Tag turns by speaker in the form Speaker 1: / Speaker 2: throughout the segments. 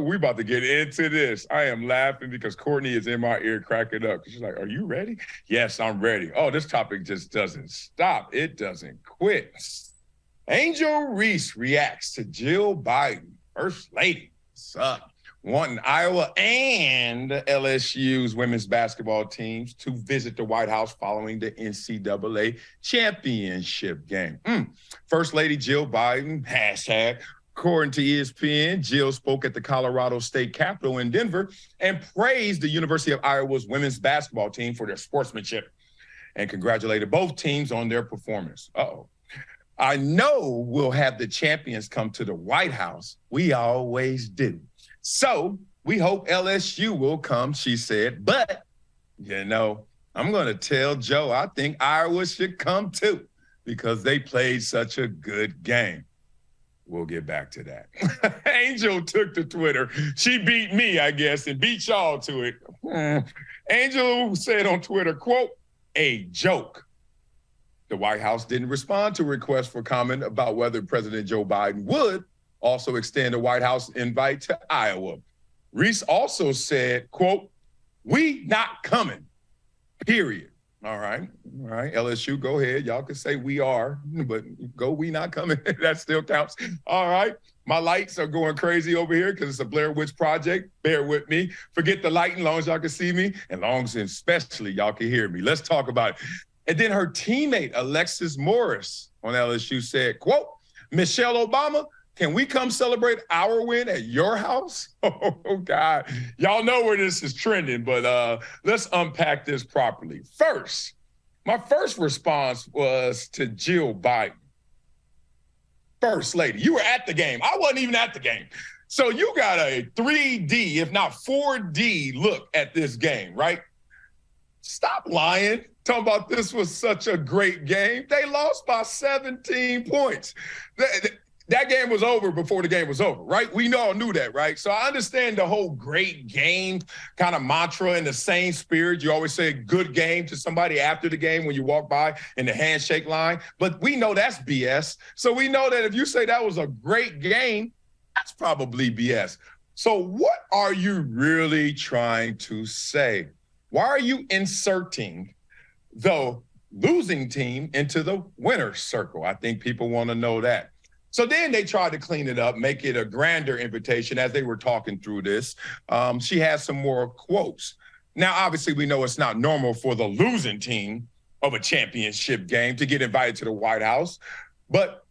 Speaker 1: we about to get into this. I am laughing because Courtney is in my ear cracking up. She's like, are you ready? Yes, I'm ready. Oh, this topic just doesn't stop. It doesn't quit. Angel Reese reacts to Jill Biden, First Lady. What's up? Wanting Iowa and LSU's women's basketball teams to visit the White House following the NCAA championship game. First Lady Jill Biden, hashtag. According to ESPN, Jill spoke at the Colorado State Capitol in Denver and praised the University of Iowa's women's basketball team for their sportsmanship and congratulated both teams on their performance. I know we'll have the champions come to the White House. We always do. So we hope LSU will come, she said. But, I'm going to tell Joe, I think Iowa should come too because they played such a good game. We'll get back to that. Angel took to Twitter. She beat me, I guess, and beat y'all to it. Angel said on Twitter, quote, a joke. The White House didn't respond to a request for comment about whether President Joe Biden would also extend a White House invite to Iowa. Reese also said, quote, we not coming, period. All right. LSU, go ahead. Y'all can say we are, but go we not coming. That still counts. All right. My lights are going crazy over here because it's a Blair Witch project. Bear with me. Forget the lighting, long as y'all can see me, and long as especially y'all can hear me. Let's talk about it. And then her teammate, Alexis Morris on LSU said, quote, Michelle Obama, can we come celebrate our win at your house? Oh, God. Y'all know where this is trending, but let's unpack this properly. First, my first response was to Jill Biden. First Lady, you were at the game. I wasn't even at the game. So you got a 3D, if not 4D look at this game, right? Stop lying. Talking about this was such a great game. They lost by 17 points. That game was over before the game was over, right? We all knew that, right? So I understand the whole great game kind of mantra in the same spirit. You always say good game to somebody after the game when you walk by in the handshake line. But we know that's BS. So we know that if you say that was a great game, that's probably BS. So what are you really trying to say? Why are you inserting the losing team into the winner's circle? I think people want to know that. So then they tried to clean it up, make it a grander invitation as they were talking through this. She has some more quotes. Now, obviously, we know it's not normal for the losing team of a championship game to get invited to the White House. But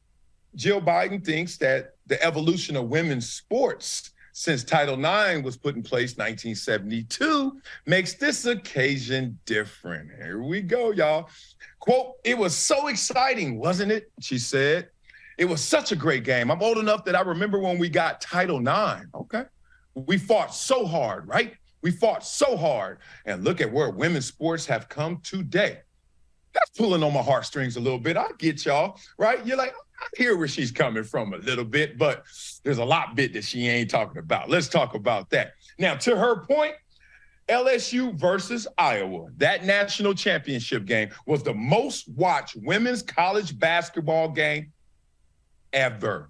Speaker 1: Jill Biden thinks that the evolution of women's sports since Title IX was put in place in 1972 makes this occasion different. Here we go, y'all. Quote, it was so exciting, wasn't it? She said. It was such a great game. I'm old enough that I remember when we got Title IX. Okay. We fought so hard, right? We fought so hard. And look at where women's sports have come today. That's pulling on my heartstrings a little bit. I get y'all, right? You're like, I hear where she's coming from a little bit, but there's a lot bit that she ain't talking about. Let's talk about that. Now, to her point, LSU versus Iowa, that national championship game was the most watched women's college basketball game ever.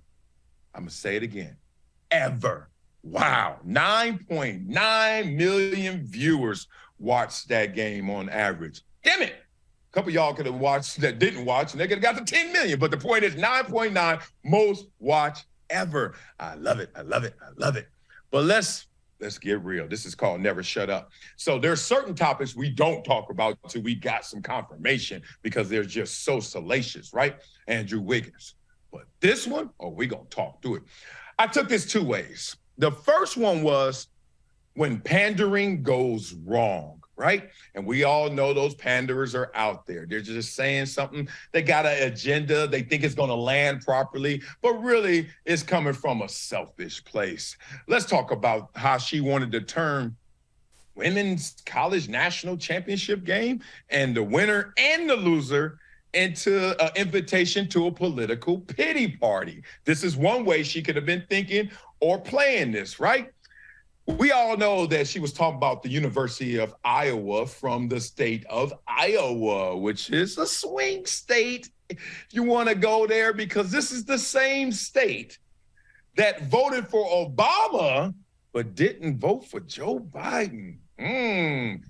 Speaker 1: I'm going to say it again. Ever. Wow. 9.9 million viewers watched that game on average. Damn it. A couple of y'all could have watched that didn't watch, and they could have got to 10 million. But the point is 9.9 most watched ever. I love it. I love it. I love it. But let's get real. This is called Never Shut Up. So there's certain topics we don't talk about until we got some confirmation because they're just so salacious, right? Andrew Wiggins. But this one, we're going to talk through it. I took this two ways. The first one was when pandering goes wrong, right? And we all know those panderers are out there. They're just saying something. They got an agenda. They think it's going to land properly, but really it's coming from a selfish place. Let's talk about how she wanted to turn women's college national championship game and the winner and the loser into an invitation to a political pity party. This is one way she could have been thinking or playing this, right? We all know that she was talking about the University of Iowa from the state of Iowa, which is a swing state if you want to go there, because this is the same state that voted for Obama but didn't vote for Joe Biden.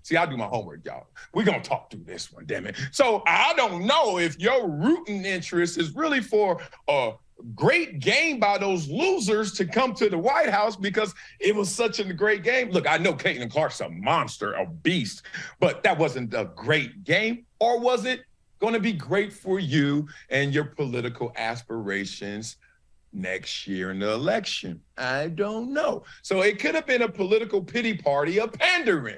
Speaker 1: See, I do my homework, y'all. We're going to talk through this one, damn it. So I don't know if your rooting interest is really for a great game by those losers to come to the White House because it was such a great game. Look, I know Caitlin Clark's a monster, a beast, but that wasn't a great game. Or was it going to be great for you and your political aspirations next year in the election? I don't know. So it could have been a political pity party of pandering.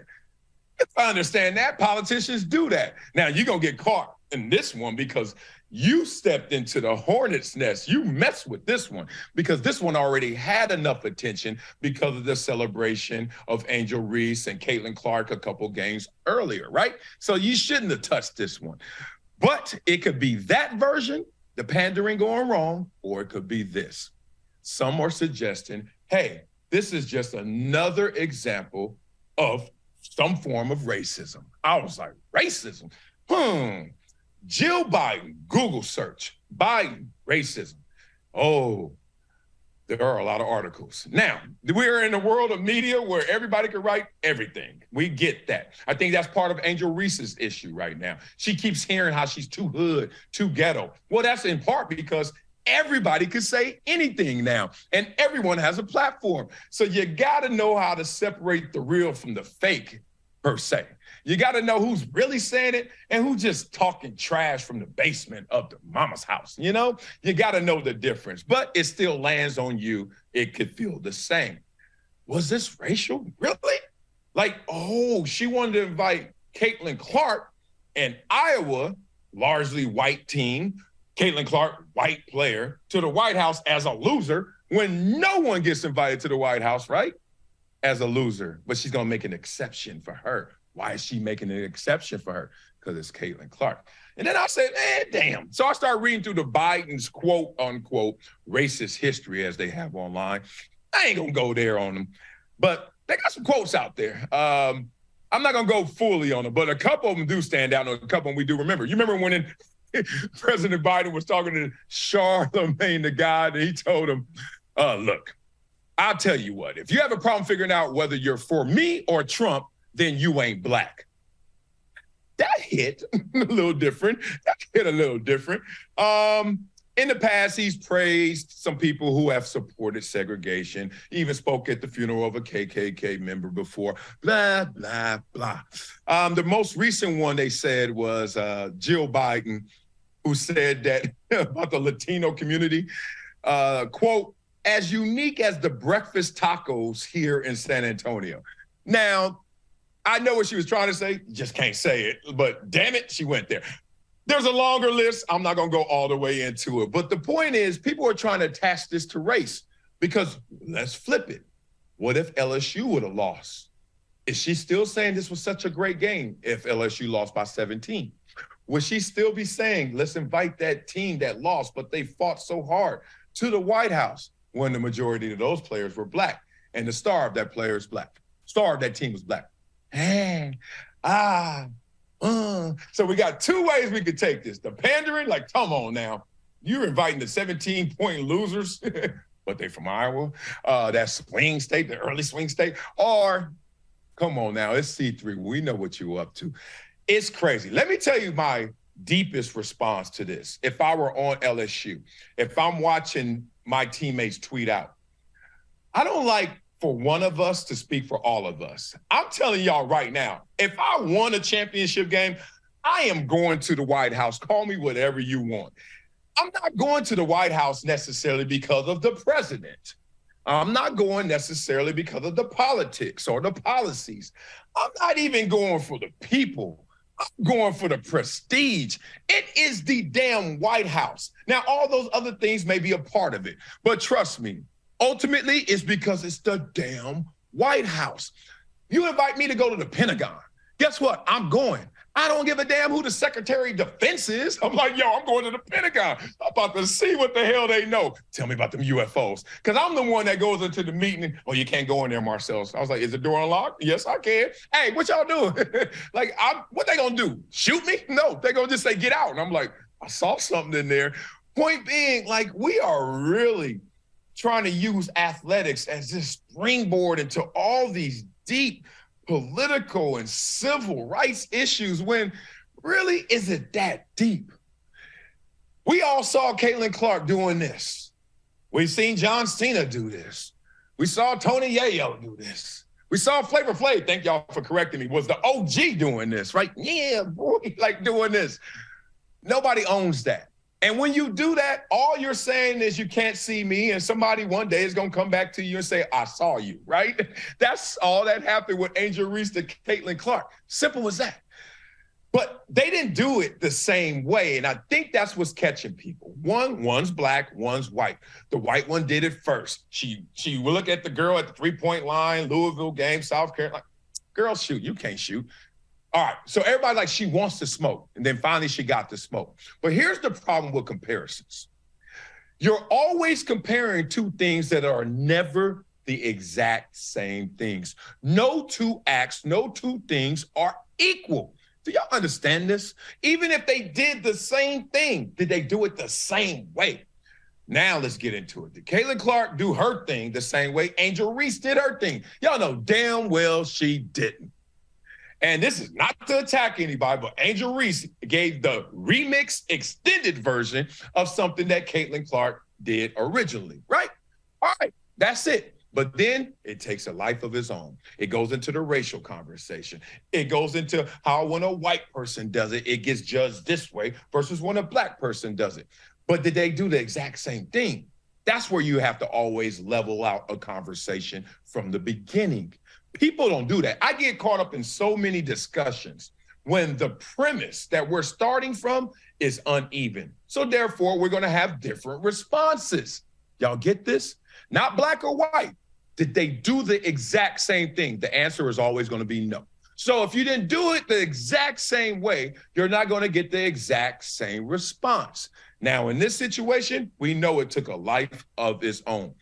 Speaker 1: I understand that. Politicians do that. Now, you're going to get caught in this one because you stepped into the hornet's nest. You messed with this one because this one already had enough attention because of the celebration of Angel Reese and Caitlin Clark a couple games earlier, right? So you shouldn't have touched this one. But it could be that version, the pandering going wrong, or it could be this. Some are suggesting, hey, this is just another example of some form of racism. I was like, racism? Jill Biden, Google search, Biden, racism. Oh, there are a lot of articles. Now, we're in a world of media where everybody can write everything. We get that. I think that's part of Angel Reese's issue right now. She keeps hearing how she's too hood, too ghetto. Well, that's in part because everybody can say anything now, and everyone has a platform. So you got to know how to separate the real from the fake, per se. You got to know who's really saying it and who's just talking trash from the basement of the mama's house. You know, you got to know the difference, but it still lands on you. It could feel the same. Was this racial? Really? Like, oh, she wanted to invite Caitlin Clark, and Iowa, largely white team, Caitlin Clark, white player, to the White House as a loser when no one gets invited to the White House, right? As a loser, but she's going to make an exception for her. Why is she making an exception for her? Because it's Caitlin Clark. And then I said, damn. So I started reading through the Biden's quote unquote racist history as they have online. I ain't going to go there on them, but they got some quotes out there. I'm not going to go fully on them, but a couple of them do stand out and a couple of them we do remember. You remember when President Biden was talking to Charlemagne the God, and he told him, look, I'll tell you what, if you have a problem figuring out whether you're for me or Trump, then you ain't black. That hit a little different. That hit a little different. In the past, he's praised some people who have supported segregation. He even spoke at the funeral of a KKK member before, blah, blah, blah. The most recent one they said was Jill Biden, who said that about the Latino community, quote, as unique as the breakfast tacos here in San Antonio. Now, I know what she was trying to say, just can't say it, but damn it, she went there. There's a longer list. I'm not going to go all the way into it. But the point is, people are trying to attach this to race because let's flip it. What if LSU would have lost? Is she still saying this was such a great game if LSU lost by 17? Would she still be saying, let's invite that team that lost, but they fought so hard to the White House when the majority of those players were black and the star of that player is black? Star of that team was black. So we got two ways we could take this. The pandering, like, come on now. You're inviting the 17-point losers, but they from Iowa, that swing state, the early swing state. Or, come on now, it's C3. We know what you're up to. It's crazy. Let me tell you my deepest response to this. If I were on LSU, if I'm watching my teammates tweet out, I don't like for one of us to speak for all of us. I'm telling y'all right now, if I won a championship game, I am going to the White House. Call me whatever you want. I'm not going to the White House necessarily because of the president. I'm not going necessarily because of the politics or the policies. I'm not even going for the people. I'm going for the prestige. It is the damn White House. Now, all those other things may be a part of it, but trust me, ultimately, it's because it's the damn White House. You invite me to go to the Pentagon. Guess what? I'm going. I don't give a damn who the Secretary of Defense is. I'm like, yo, I'm going to the Pentagon. I'm about to see what the hell they know. Tell me about them UFOs. Because I'm the one that goes into the meeting. And, oh, you can't go in there, Marcellus. I was like, is the door unlocked? Yes, I can. Hey, what y'all doing? Like, what they going to do? Shoot me? No, they going to just say, get out. And I'm like, I saw something in there. Point being, like, we are really trying to use athletics as this springboard into all these deep political and civil rights issues when really is it that deep? We all saw Caitlin Clark doing this. We've seen John Cena do this. We saw Tony Yayo do this. We saw Flavor Flav, thank y'all for correcting me, was the OG doing this, right? Yeah, boy, like doing this. Nobody owns that. And when you do that, all you're saying is you can't see me, and somebody one day is going to come back to you and say, I saw you, right? That's all that happened with Angel Reese to Caitlin Clark. Simple as that. But they didn't do it the same way, and I think that's what's catching people. One's black, one's white. The white one did it first. She will look at the girl at the three-point line, Louisville game, South Carolina. Girl, shoot, you can't shoot. All right, so everybody like she wants to smoke, and then finally she got to smoke. But here's the problem with comparisons. You're always comparing two things that are never the exact same things. No two acts, no two things are equal. Do y'all understand this? Even if they did the same thing, did they do it the same way? Now let's get into it. Did Caitlin Clark do her thing the same way Angel Reese did her thing? Y'all know damn well she didn't. And this is not to attack anybody, but Angel Reese gave the remix extended version of something that Caitlin Clark did originally, right? All right, that's it. But then it takes a life of its own. It goes into the racial conversation. It goes into how when a white person does it, it gets judged this way versus when a black person does it. But did they do the exact same thing? That's where you have to always level out a conversation from the beginning. People don't do that. I get caught up in so many discussions when the premise that we're starting from is uneven. So therefore, we're going to have different responses. Y'all get this? Not black or white. Did they do the exact same thing? The answer is always going to be no. So if you didn't do it the exact same way, you're not going to get the exact same response. Now, in this situation, we know it took a life of its own.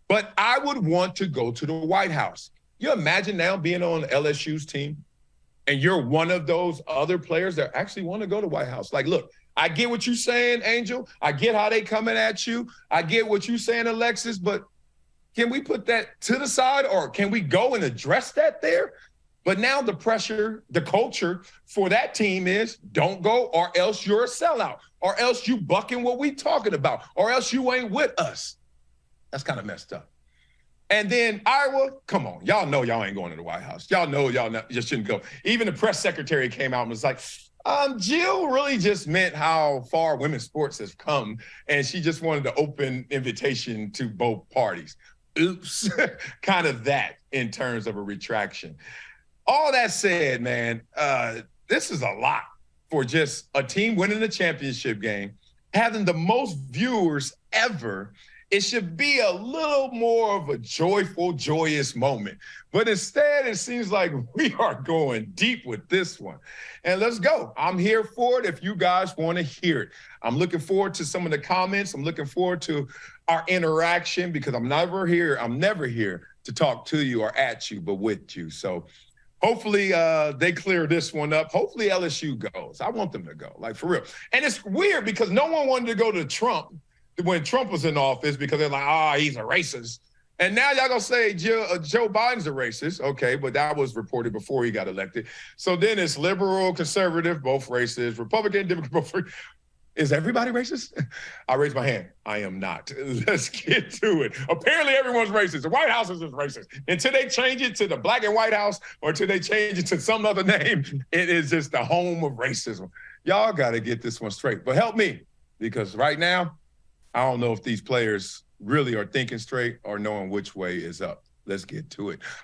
Speaker 1: But I would want to go to the White House. You imagine now being on LSU's team and you're one of those other players that actually want to go to White House. Like, look, I get what you're saying, Angel. I get how they coming at you. I get what you're saying, Alexis, but can we put that to the side or can we go and address that there? But now the pressure, the culture for that team is don't go or else you're a sellout or else you bucking what we talking about or else you ain't with us. That's kind of messed up. And then Iowa, come on. Y'all know y'all ain't going to the White House. Y'all know y'all just shouldn't go. Even the press secretary came out and was like, Jill really just meant how far women's sports has come. And she just wanted an open invitation to both parties. Oops, kind of that in terms of a retraction. All that said, man, this is a lot for just a team winning the championship game, having the most viewers ever. It should be a little more of a joyful, joyous moment. But instead, it seems like we are going deep with this one. And let's go. I'm here for it if you guys want to hear it. I'm looking forward to some of the comments. I'm looking forward to our interaction because I'm never here to talk to you or at you, but with you. So hopefully they clear this one up. Hopefully LSU goes. I want them to go, like for real. And it's weird because no one wanted to go to Trump when Trump was in office because they're like, he's a racist. And now y'all gonna say Joe Biden's a racist. Okay, but that was reported before he got elected. So then it's liberal, conservative, both racist, Republican, Democrat, both racist. Is everybody racist? I raise my hand. I am not. Let's get to it. Apparently everyone's racist. The White House is racist. Until they change it to the Black and White House or until they change it to some other name, it is just the home of racism. Y'all got to get this one straight. But help me because right now, I don't know if these players really are thinking straight or knowing which way is up. Let's get to it.